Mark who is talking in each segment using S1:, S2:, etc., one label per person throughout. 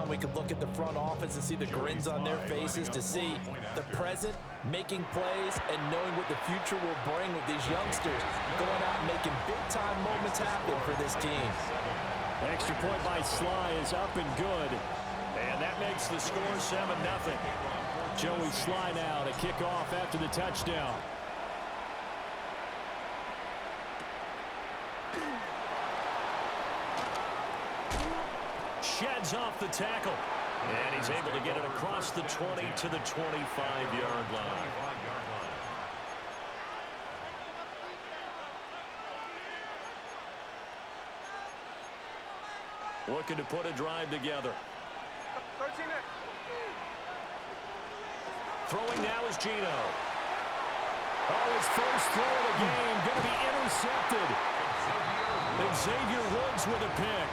S1: time we can look at the front office and see the grins on their faces, to see the present making plays and knowing what the future will bring with these youngsters going out and making big-time moments happen for this team.
S2: Extra point by Sly is up and good. And that makes the score 7-0. Joey Sly now to kick off after the touchdown. Sheds off the tackle. And he's able to get it across the 20 to the 25-yard line. Looking to put a drive together. Throwing now is Gino. Oh, his first throw of the game going to be intercepted. Xavier Woods with a pick.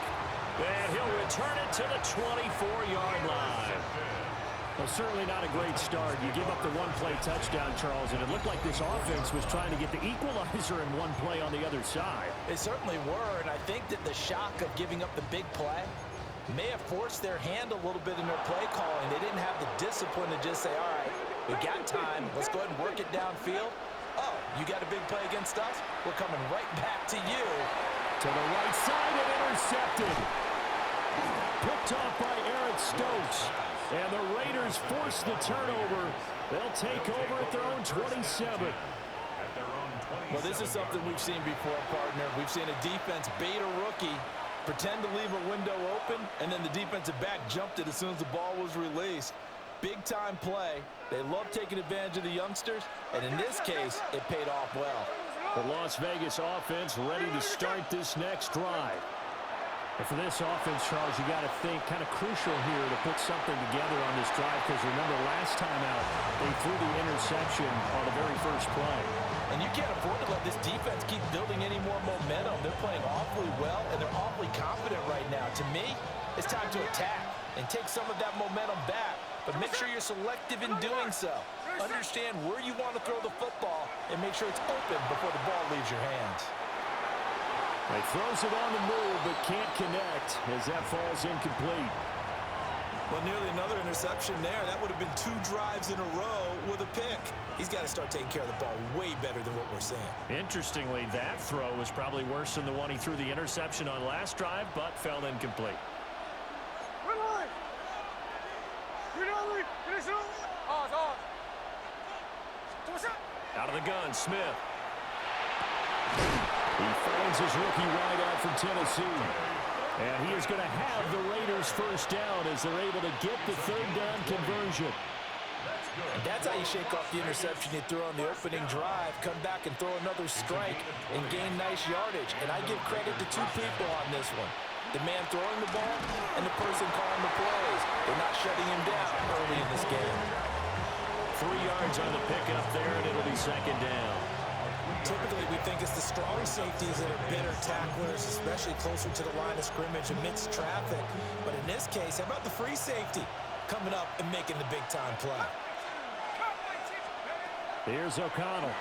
S2: And he'll return it to the 24-yard line. Well, certainly not a great start. You give up the one-play touchdown, Charles, and it looked like this offense was trying to get the equalizer in one play on the other side.
S1: They certainly were, and I think that the shock of giving up the big play may have forced their hand a little bit in their play calling. They didn't have the discipline to just say, all right, we got time. Let's go ahead and work it downfield. Oh, you got a big play against us? We're coming right back to you.
S2: To the right side and intercepted. Picked off by Eric Stokes. And the Raiders force the turnover. They'll take over at their own 27.
S1: Well, this is something we've seen before, partner. We've seen a defense bait a rookie, pretend to leave a window open, and then the defensive back jumped it as soon as the ball was released. Big-time play. They love taking advantage of the youngsters, and in this case, it paid off well.
S2: The Las Vegas offense ready to start this next drive. And for this offense, Charles, you got to think kind of crucial here to put something together on this drive, because remember last time out, they threw the interception on the very first play.
S1: And you can't afford to let this defense keep building any more momentum. They're playing awfully well, and they're awfully confident right now. To me, it's time to attack and take some of that momentum back, but make sure you're selective in doing so. Understand where you want to throw the football and make sure it's open before the ball leaves your hands.
S2: He throws it on the move, but can't connect as that falls incomplete.
S1: Well, nearly another interception there. That would have been 2 drives in a row with a pick. He's got to start taking care of the ball way better than what we're seeing.
S2: Interestingly, that throw was probably worse than the one he threw the interception on last drive, but fell incomplete. Out of the gun, Smith. He finds his rookie wideout from Tennessee. And he is going to have the Raiders first down as they're able to get the third down conversion.
S1: And that's how you shake off the interception you threw on the opening drive, come back and throw another strike and gain nice yardage. And I give credit to 2 people on this one. The man throwing the ball and the person calling the plays. They're not shutting him down early in this game.
S2: 3 yards on the pickup there, and it'll be second down.
S1: Typically, we think it's the strong safeties that are better tacklers, especially closer to the line of scrimmage amidst traffic. But in this case, how about the free safety coming up and making the big-time play?
S2: Here's O'Connell.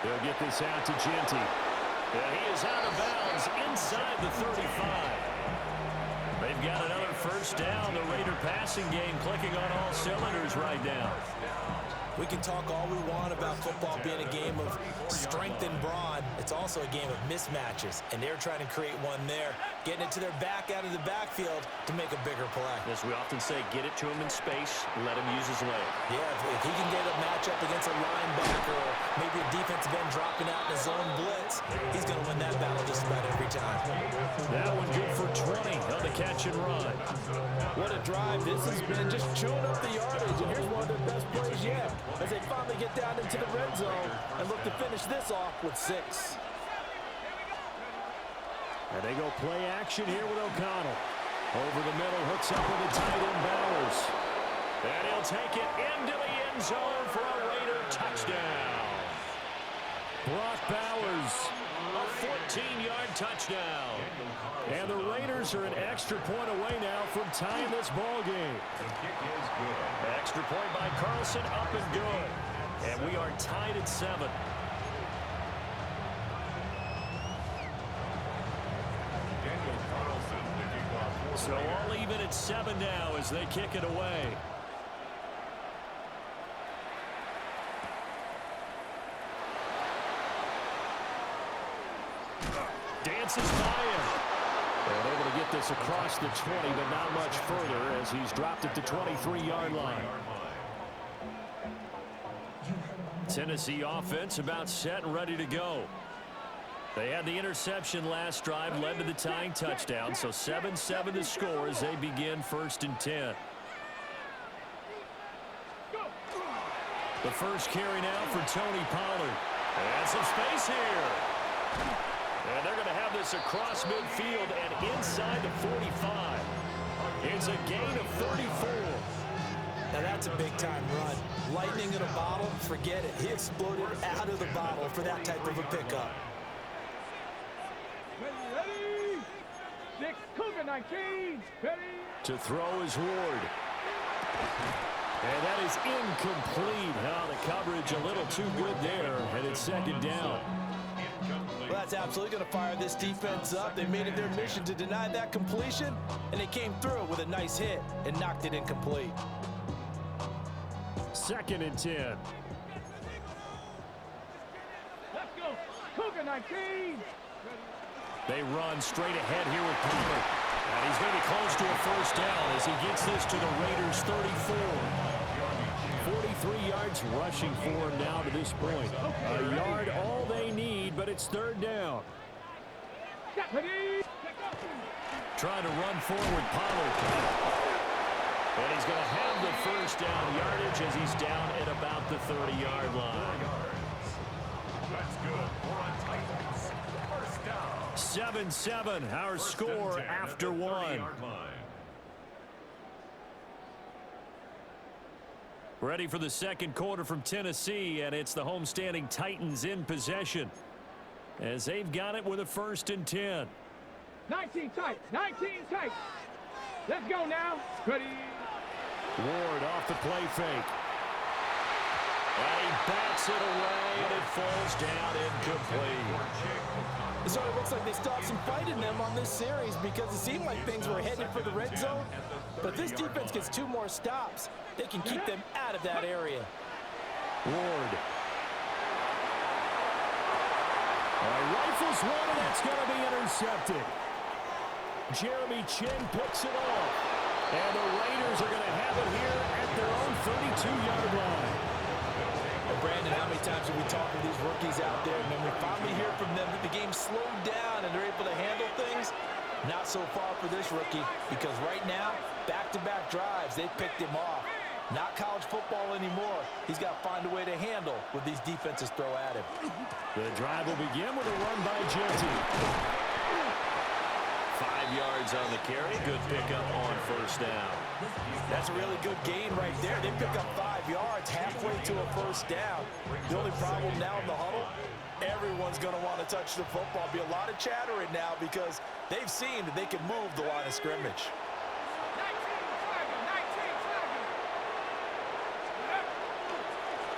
S2: They'll get this out to Genty. And he is out of bounds inside the 35. They've got another first down. The Raider passing game clicking on all cylinders right now.
S1: We can talk all we want about football being a game of strength and brawn. It's also a game of mismatches, and they're trying to create one there, getting it to their back out of the backfield to make a bigger play.
S2: As we often say, get it to him in space, let him use his leg.
S1: Yeah, if he can get a matchup against a linebacker or maybe a defensive end dropping out in a zone blitz, he's going to win that battle just about every time.
S2: That one good for 20 on the catch and run.
S1: What a drive. This has been just chewing up the yardage, and here's one of their best plays yet as they finally get down into the red zone and look to finish this off with 6.
S2: And they go play action here with O'Connell. Over the middle, hooks up with the tight end Bowers. And he'll take it into the end zone for a Raider touchdown. Brock Bowers, a 14-yard touchdown. And the Raiders are an extra point away now from tying this ball game. Extra point by Carlson, up and good. And we are tied at 7. So all even at 7 now as they kick it away. Dances by him. And able to get this across the 20, but not much further as he's dropped at the 23-yard line. Tennessee offense about set and ready to go. They had the interception last drive, led to the tying touchdown, so 7-7 the score as they begin 1st and 10. The first carry now for Tony Pollard. And some space here. And they're going to have this across midfield and inside the 45. It's a gain of 34.
S1: Now that's a big-time run. Lightning in a bottle, forget it. He exploded out of the bottle for that type of a pickup.
S3: Ready. 6, Cougar 19. Ready.
S2: To throw is Ward. And that is incomplete. Now the coverage a little too good there, and it's 2nd down.
S1: Well, that's absolutely going to fire this defense up. They made it their mission to deny that completion, and they came through with a nice hit and knocked it incomplete.
S2: 2nd and 10.
S3: Let's go. Cougar 19.
S2: They run straight ahead here with Pollard. And he's going to be close to a 1st down as he gets this to the Raiders' 34. 43 yards rushing for him now to this point. A yard all they need, but it's 3rd down. Trying to run forward, Pollard. And he's going to have the 1st down yardage as he's down at about the 30-yard line.
S4: That's good.
S2: 7-7, our score after 1. Ready for the 2nd quarter from Tennessee, and it's the homestanding Titans in possession as they've got it with a 1st and 10.
S3: 19 tight. 19 tight. Let's go now. Ready.
S2: Ward off the play fake. And he bats it away, and it falls down incomplete.
S1: So it looks like they still have some fight in them on this series because it seemed like things were headed for the red zone. But this defense gets 2 more stops. They can keep them out of that area.
S2: Ward. Rifles one, and that's going to be intercepted. Jeremy Chin picks it off. And the Raiders are going to have it here at their own 32-yard line.
S1: Well, Brandon, how many times have we talked to these rookies out there, and then we finally hear from them that the game slowed down and they're able to handle things? Not so far for this rookie, because right now, back-to-back drives, they picked him off. Not college football anymore. He's got to find a way to handle what these defenses throw at him.
S2: The drive will begin with a run by Genty. 5 yards on the carry. Good pickup on 1st down.
S1: That's a really good gain right there. They pick up 5 yards halfway to a 1st down. The only problem now in the huddle, everyone's going to want to touch the football. Be a lot of chattering now because they've seen that they can move the line of scrimmage.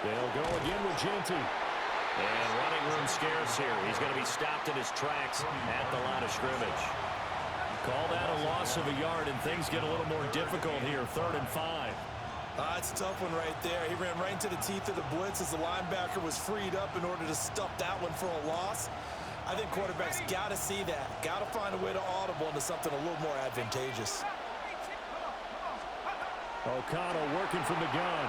S2: They'll go again with Genty. And running room scarce here. He's going to be stopped in his tracks at the line of scrimmage. Call that a loss of a yard, and things get a little more difficult here. 3rd and 5.
S1: It's a tough one right there. He ran right into the teeth of the blitz as the linebacker was freed up in order to stuff that one for a loss. I think quarterbacks got to see that. Got to find a way to audible into something a little more advantageous.
S2: O'Connell working from the gun.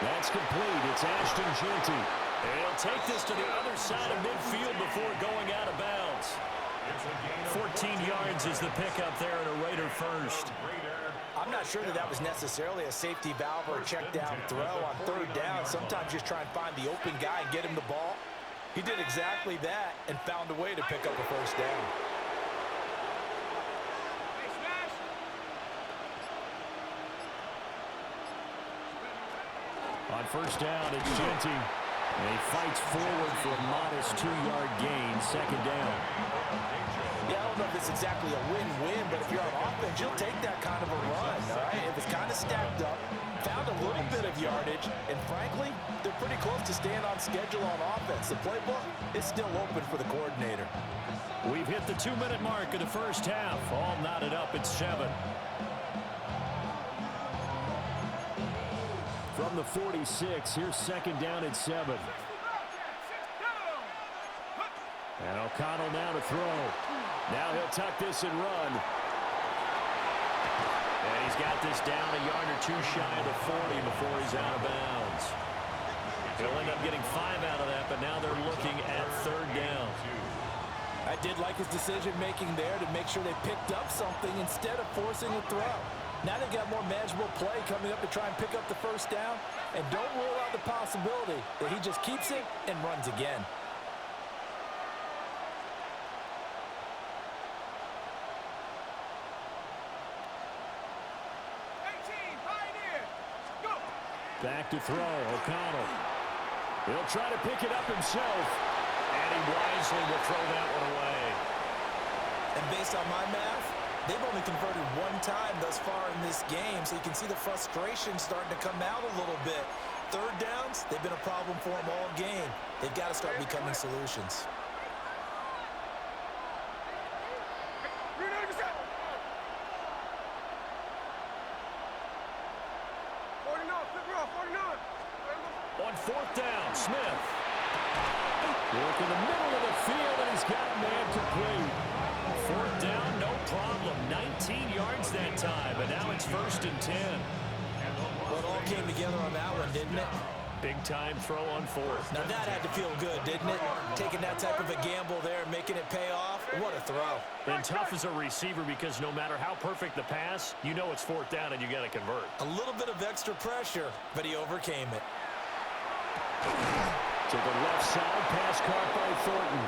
S2: That's complete. It's Ashton Genty. And he'll take this to the other side of midfield before going out of bounds. 14 yards is the pickup there at a Raider 1st.
S1: I'm not sure that was necessarily a safety valve or a check down throw on 3rd down. Sometimes just try and find the open guy and get him the ball. He did exactly that and found a way to pick up a 1st down.
S2: On 1st down, it's Genty. And he fights forward for a modest 2-yard gain. 2nd down.
S1: Yeah, I don't know if it's exactly a win-win, but if you're on offense, you'll take that kind of a run, all right? It was kind of stacked up, found a little bit of yardage, and frankly, they're pretty close to staying on schedule on offense. The playbook is still open for the coordinator.
S2: We've hit the 2-minute mark of the first half. All knotted up at 7. From the 46, here's second down at 7. And O'Connell now to throw. Now he'll tuck this and run. And he's got this down a yard or two shy of the 40 before he's out of bounds. He'll end up getting 5 out of that, but now they're looking at third down.
S1: I did like his decision-making there to make sure they picked up something instead of forcing a throw. Now they've got more manageable play coming up to try and pick up the first down. And don't rule out the possibility that he just keeps it and runs again.
S2: Back to throw, O'Connell. He'll try to pick it up himself. And he wisely will throw that one away.
S1: And based on my math, they've only converted one time thus far in this game, so you can see the frustration starting to come out a little bit. Third downs, they've been a problem for them all game. They've got to start becoming solutions.
S2: On fourth down, Smith. Work in the middle of the field, and he's got a man complete. Fourth down, no problem. 19 yards that time, but now it's 1st and 10.
S1: Well, it all came together on that one, didn't it?
S2: Big-time throw on fourth.
S1: Now that had to feel good, didn't it? Taking that type of a gamble there and making it pay off. What a throw.
S2: And tough as a receiver because no matter how perfect the pass, you know it's fourth down and you got to convert.
S1: A little bit of extra pressure, but he overcame it.
S2: To the left side, pass caught by Thornton.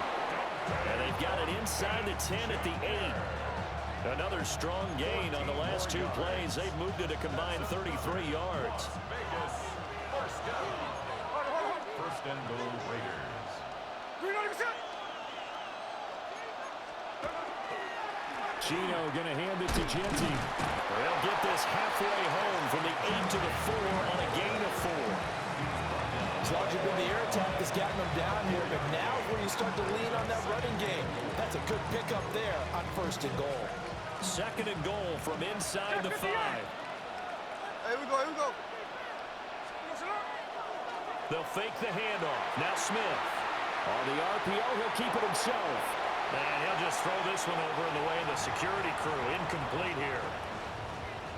S2: And they've got it inside the 10 at the 8. Another strong gain on the last 2 plays. They've moved it a combined 33 yards.
S4: First and goal, Raiders.
S2: Gino going to hand it to Genty. They'll get this halfway home from the 8 to the 4 on a gain of 4.
S1: It's largely been the air attack that's gotten them down here, but now is where you start to lean on that running game. That's a good pickup there on 1st and goal.
S2: 2nd and goal from inside the 5.
S3: Here we go, here we go.
S2: They'll fake the handoff. Now Smith. On the RPO, he'll keep it himself. And he'll just throw this one over in the way of the security crew. Incomplete here.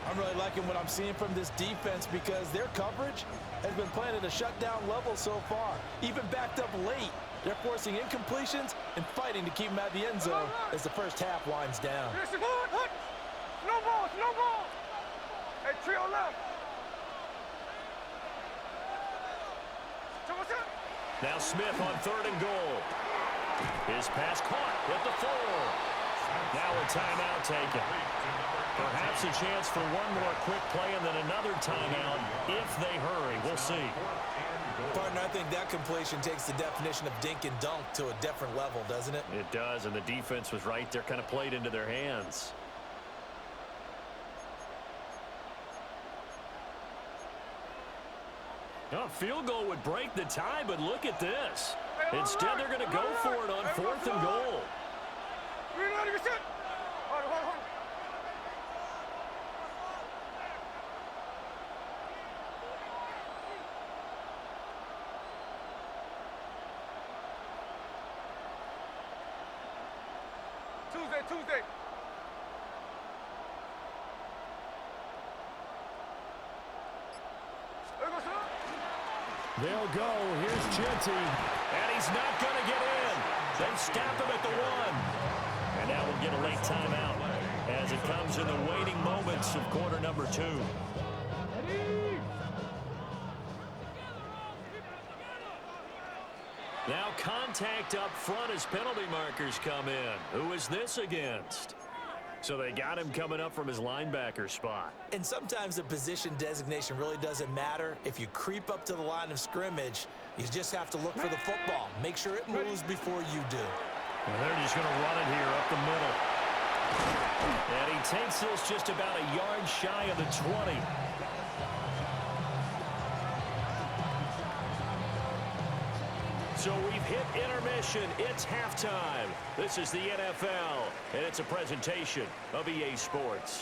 S1: I'm really liking what I'm seeing from this defense because their coverage has been playing at a shutdown level so far. Even backed up late, they're forcing incompletions and fighting to keep them at the end zone as the first half winds down.
S3: No ball. Hey, trio left.
S2: Now Smith on 3rd and goal. His pass caught at the 4. Now a timeout taken. Perhaps a chance for one more quick play and then another timeout if they hurry. We'll see.
S1: Partner, I think that completion takes the definition of dink and dunk to a different level, doesn't it?
S2: It does, and the defense was right there, kind of played into their hands. A field goal would break the tie, but look at this. Instead, they're going to go for it on 4th and goal.
S3: Tuesday.
S2: They'll go. Here's Genty. And he's not going to get in. They stop him at the 1. And now we'll get a late timeout as it comes in the waning moments of quarter number 2. Now contact up front as penalty markers come in. Who is this against? So they got him coming up from his linebacker spot.
S1: And sometimes the position designation really doesn't matter. If you creep up to the line of scrimmage, you just have to look for the football. Make sure it moves before you do.
S2: And they're just going to run it here up the middle. And he takes this just about a yard shy of the 20. So we've hit intermission. It's halftime. This is the NFL, and it's a presentation of EA Sports.